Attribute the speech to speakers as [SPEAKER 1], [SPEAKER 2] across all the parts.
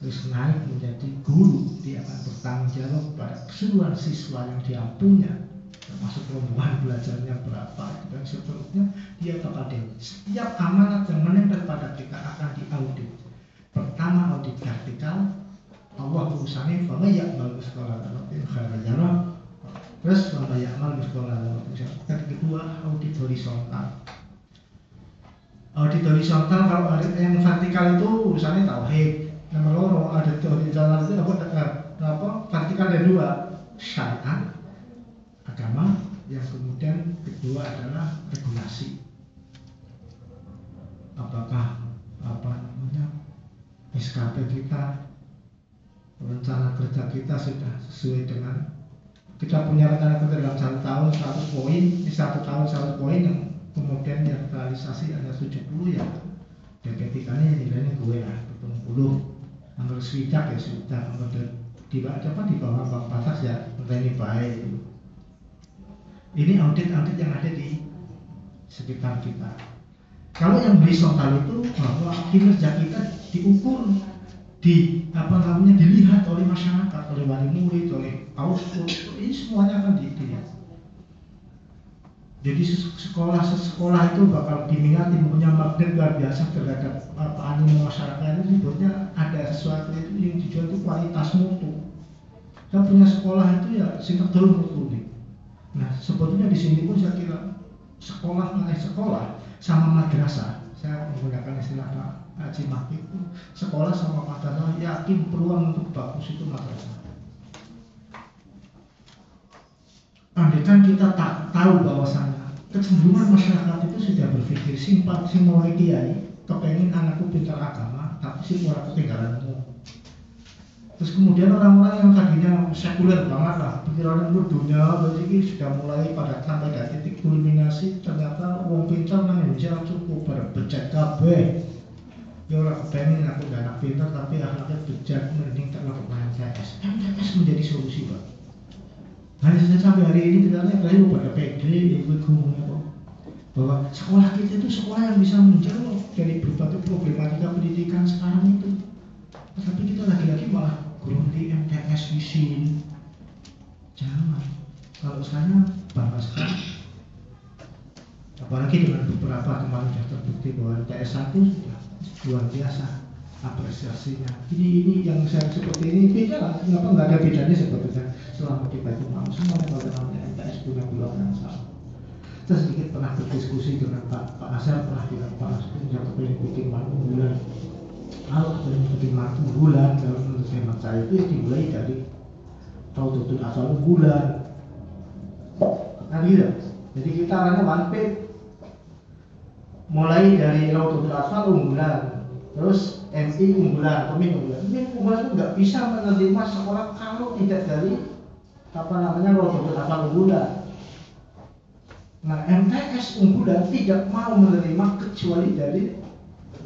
[SPEAKER 1] terus naik menjadi guru, dia akan bertanggung jawab pada keseluruhan siswa yang dia punya, termasuk rombongan belajarnya berapa dan seterusnya. Dia bakal setiap amanat yang menempel pada kita akan diaudit. Pertama audit vertikal, Allah urusannya fama ya'mal misqala dzarratin khairan yarah, terus fama ya'mal misqala dzarratin. Dan kedua audit horizontal. Audit horizontal kalau yang vertikal itu urusannya tauhid. Nomor loro audit horizontal itu apa? Vertikal ada dua, syariat agama, yang kemudian kedua adalah regulasi. Apakah SKP kita, rencana kerja kita sudah sesuai dengan, kita punya rencana kerja dalam 1 tahun 100 poin, di 1 tahun 100 poin yang kemudian yang realisasi ada 70 ya DPT-nya nilainya gue lah 70. Anggur swidak ya sudah, di bawah bang batas ya nilainya baik. Ini audit-audit yang ada di sekitar kita. Kalau yang horizontal itu bahwa kinerja kita diukur, dilihat oleh masyarakat, oleh wali murid, oleh output, ini semuanya akan dilihat. Jadi sekolah itu bakal diminati, punya magnet luar biasa terhadap animo masyarakat. Itu sebetulnya ada sesuatu itu yang dijual itu kualitas mutu. Kita punya sekolah itu ya singkat dulu mutu nih. Nah sebetulnya di sini pun saya kira sekolah sama madrasah, saya menggunakan istilah Pak Haji Maki itu, sekolah sama madrasah yakin peluang untuk bagus itu madrasah. Andaikan kita tak tahu bahwasannya kecenderungan masyarakat itu sudah berpikir simpati mau kiai, kepengen anakku pintar agama, tapi si orang ketinggalan umum. Terus kemudian orang-orang yang tadinya sekuler banget lah, pikiran itu dunia, berarti sudah mulai pada sampai dari titik kulminasi, ternyata orang pintar nang Indonesia cukup berbejat kabeh. Ya orang kepengen aku anak pintar tapi anaknya bejat, mending terlalu MTS. MTS menjadi solusi Pak. Hanya saja sampai hari ini ternyata kalian pada pede ikut ngomongnya kok bahwa sekolah kita itu sekolah yang bisa menjawab dari berbagai problematika pendidikan sekarang itu. Tapi kita lagi-lagi malah grondi MTS di sini. Jangan. Kalau saya bangga sekali. Apalagi dengan beberapa kemarin sudah terbukti bahwa MTS 1 sudah luar biasa apresiasinya. Ini yang saya seperti ini beda lah. Kenapa nggak ada bedanya sebetulnya selama kita itu mau semua kalau namanya MTS punya peluang yang sama. Saya sedikit pernah berdiskusi dengan Pak Azhar, pernah dengan Pak Azhar yang kepingin bikin makmum bulan. Kalau kepingin bikin makmum bulan, kalau menurut saya itu ya dimulai dari Raudatul Asal unggulan. Kan gitu. Jadi kita arahnya one page. Mulai dari Raudatul Asal unggulan, terus MI unggulan, Min unggulan. Min unggulan itu nggak bisa menerima sekolah kalau tidak dari Raudatul Asal unggulan. Nah MTS unggulan tidak mau menerima kecuali dari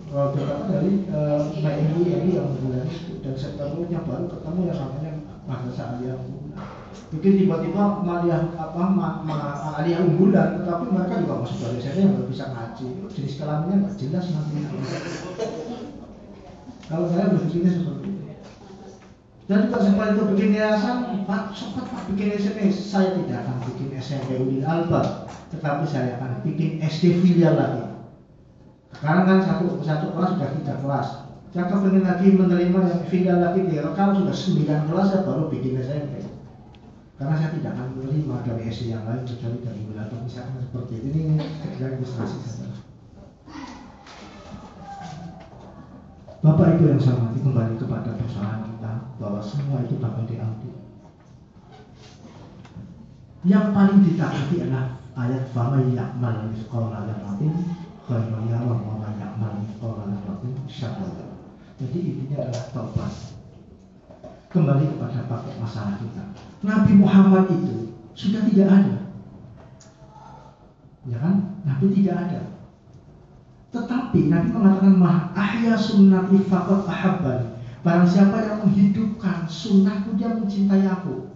[SPEAKER 1] MI yang unggulan itu, dan seterusnya baru ketemu yang namanya madrasah aliyah unggulan. Mungkin tiba-tiba aliyah unggulan, tetapi mereka juga masuk dari sana yang nggak bisa ngaji, jenis kelaminnya nggak jelas nanti. Kalau saya berpikirnya seperti itu. Dan juga sempat itu bikin yayasan, Pak bikin SMP, saya tidak akan bikin SMP Ulil Albab, tetapi saya akan bikin SD filial lagi. Sekarang kan satu kelas sudah 3 kelas. Saya kepengen lagi menerima yang filial lagi di kalau sudah 9 kelas saya baru bikin SMP. Karena saya tidak akan menerima dari SD yang lain kecuali dari Ulil Albab, misalkan seperti ini kegiatan ilustrasi saja. Bapak Ibu yang saya hormati, kembali kepada persoalan kita bahwa semua itu dapat diaudit. Yang paling ditaati adalah ayat fama ya'mal misqala dzarratin khairan yarah wa man ya'mal misqala dzarratin syarran yarah. Jadi intinya adalah taubat. Kembali kepada pokok masalah kita. Nabi Muhammad itu sudah tidak ada. Ya kan? Nabi tidak ada. Tetapi Nabi mengatakan ahya sunnati faqad ahabbani. Barang siapa yang menghidupkan sunnahku, dia mencintai aku.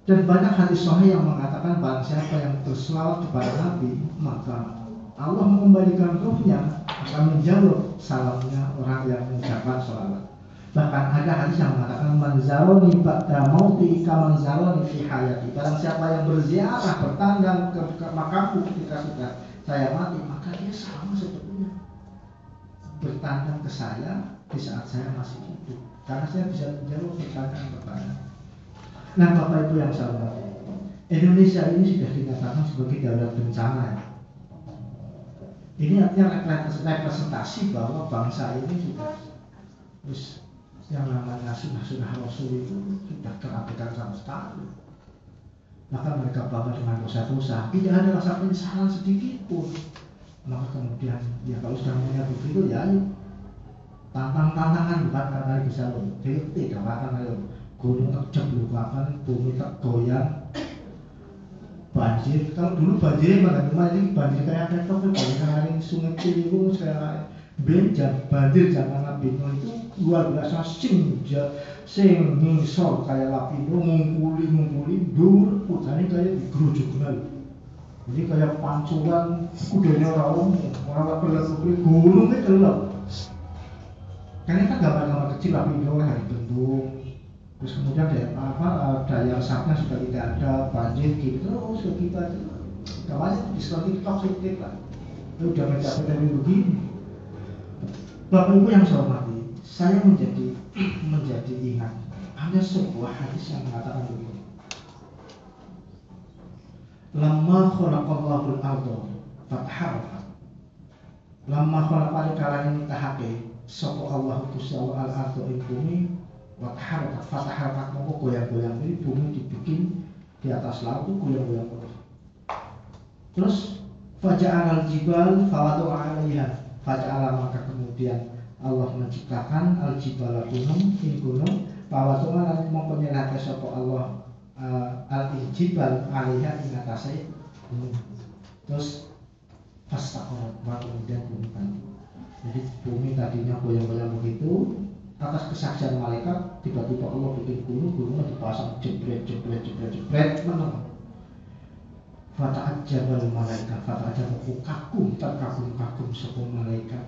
[SPEAKER 1] Dan banyak hadis sahih yang mengatakan barang siapa yang berselawat kepada Nabi, maka Allah mengembalikan ruhnya, akan menjawab salamnya orang yang mengucapkan selawat. Bahkan ada hadis yang mengatakan manzaroni ba'da mauti ka manzaroni fi hayati. Barang siapa yang berziarah bertandang ke makamku ketika sudah saya mati, maka dia sama sebetulnya bertandang ke saya di saat saya masih hidup. Karena saya bisa menjawab pertanyaan-pertanyaan. Nah, Bapak Ibu yang saya hormati, Indonesia ini sudah dinyatakan sebagai daerah bencana. Ini artinya representasi bahwa bangsa ini sudah yang namanya sunnah Rasul itu sudah terabaikan sama sekali. Bahkan mereka bangga dengan dosa-dosa, tidak ada rasa penyesalan sedikit pun. Maka kemudian ya kalau sudah punya begitu ya tantangan bukan karena bisa loh, tidak akan ayo gunung terjeblukakan, bumi tergoyang, banjir. Kalau dulu banjirnya mana ini banjir kayak ketok, banjir kayak sungai Ciliwung kayak banjir zaman Nabi Nuh itu luar biasa, sing ngisor kayak Lapindo ngumpuli dur putane kayak digerujuk lagi. Jadi kayak pancuran kudanya orang pelak-pelak gunungnya kelap. Karena kan gambar-gambar kecil Lapindo hari bendung. Terus kemudian daya resapnya sudah tidak ada, banjir gitu terus ke kita aja. Kawannya diskon TikTok sedikit lah. Udah mencapai dari begini. Bapak Ibu yang saya hormati, saya menjadi ingat ada sebuah hadis yang mengatakan begini. Lamma khalaqallahu al-ardha fataharakat. Lamma khalaqa kalane tahake sapa Allah Gusti Allah al-ardha ing bumi fataharakat moko goyang-goyang ini bumi dibikin di atas laut goyang-goyang terus. Terus faja'al al-jibal fawadu'a 'alaiha. Faja'ala maka kemudian Allah menciptakan al-jibala gunung fawadu'a lan mongko nyelake sapa Allah al-jibal 'alaiha ing atase gunung. Terus fastaqarat kemudian bumi tadi. Jadi bumi tadinya goyang-goyang begitu, atas kesaksian malaikat tiba-tiba Allah bikin gunung dipasang jebret menang. Fata'ajjabal malaikat, fata'ajjabu terkagum-kagum sapa malaikat.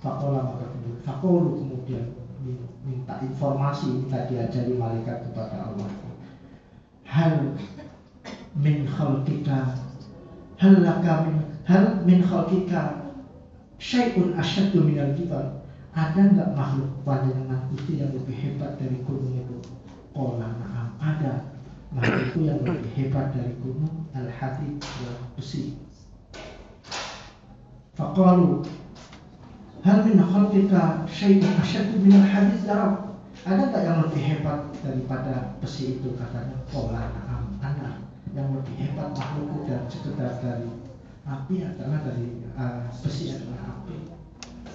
[SPEAKER 1] Faqala maka kemudian minta informasi, minta diajari malaikat kepada Allah. Hal min khalqika syai'un asyaddu minal jibal. Ada enggak makhluk panjenengan itu yang lebih hebat dari gunung itu? Qala na'am, ada. Makhluk itu yang lebih hebat dari gunung al-hadid besi. Faqalu hal min khalqika syai'un asyaddu minal hadid darab. Ada enggak yang lebih hebat daripada besi itu? Katanya qala na'am, ada. Yang lebih hebat makhluk dan sekedar dari api adalah dari besi adalah api.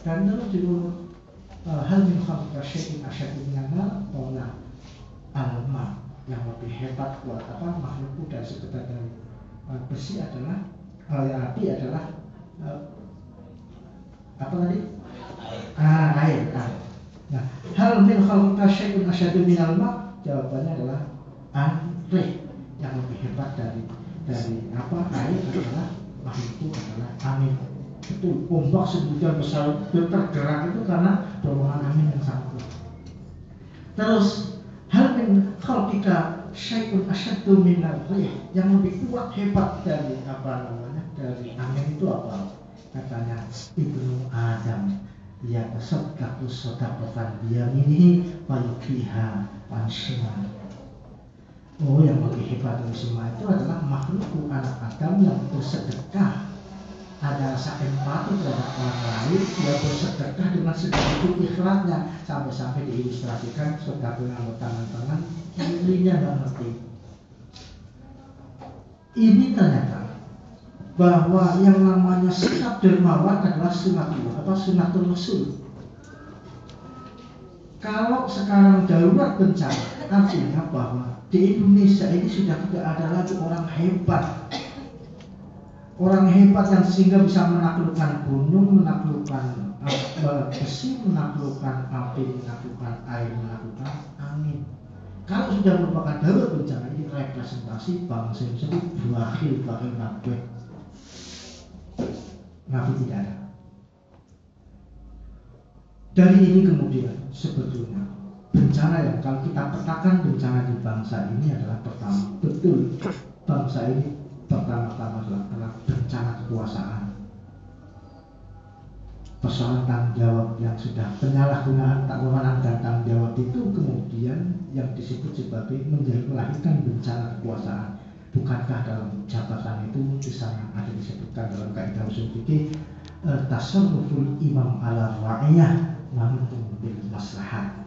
[SPEAKER 1] Dan terus judul hal min khalqika syai'un asyaddu minal nar qala al-ma. Yang lebih hebat buat makhluk dan sekedar dari besi adalah api adalah apa tadi? Air. Nah, hal min khalqika syai'un asyaddu minal ma, jawabannya adalah air. Yang lebih hebat dari air adalah makhluk itu adalah angin. Betul, ombak sebutan besar tergerak itu karena dorongan angin yang sangat kuat. Terus hal min khalqika syai'un asyaddu minal rih, yang lebih kuat hebat dari dari angin itu apa? Katanya Ibnu Adam ya tasaddaqu sadaqatan biyaminihi wa yukriha panshima. Oh, yang lebih hebat dari semua itu adalah makhluk anak Adam yang bersedekah, ada rasa empati terhadap orang lain, dia bersedekah dengan segitu ikhlasnya sampai diilustrasikan sedekah dengan tangan kirinya nggak ngerti. Ini ternyata bahwa yang namanya sikap dermawan adalah sunnatul Rasul. Kalau sekarang darurat bencana, artinya bahwa di Indonesia ini sudah tidak ada lagi orang hebat yang sehingga bisa menaklukkan gunung, menaklukkan besi, menaklukkan api, menaklukkan air, menaklukkan angin. Kalau sudah merupakan darurat bencana, ini representasi bangsa ini berakhir kabeh. Nabi tidak ada. Dari ini kemudian sebetulnya bencana yang kalau kita petakan bencana di bangsa ini adalah pertama, betul bangsa ini pertama-tama adalah bencana kekuasaan. Persoalan tanggung jawab yang sudah penyalahgunaan wewenang dan tanggung jawab itu kemudian yang disebut sebagai melahirkan bencana kekuasaan. Bukankah dalam jabatan itu di sana ada disebutkan dalam kaidah usul fikih tasarruful imam ala ra'iyah namun bil maslahat.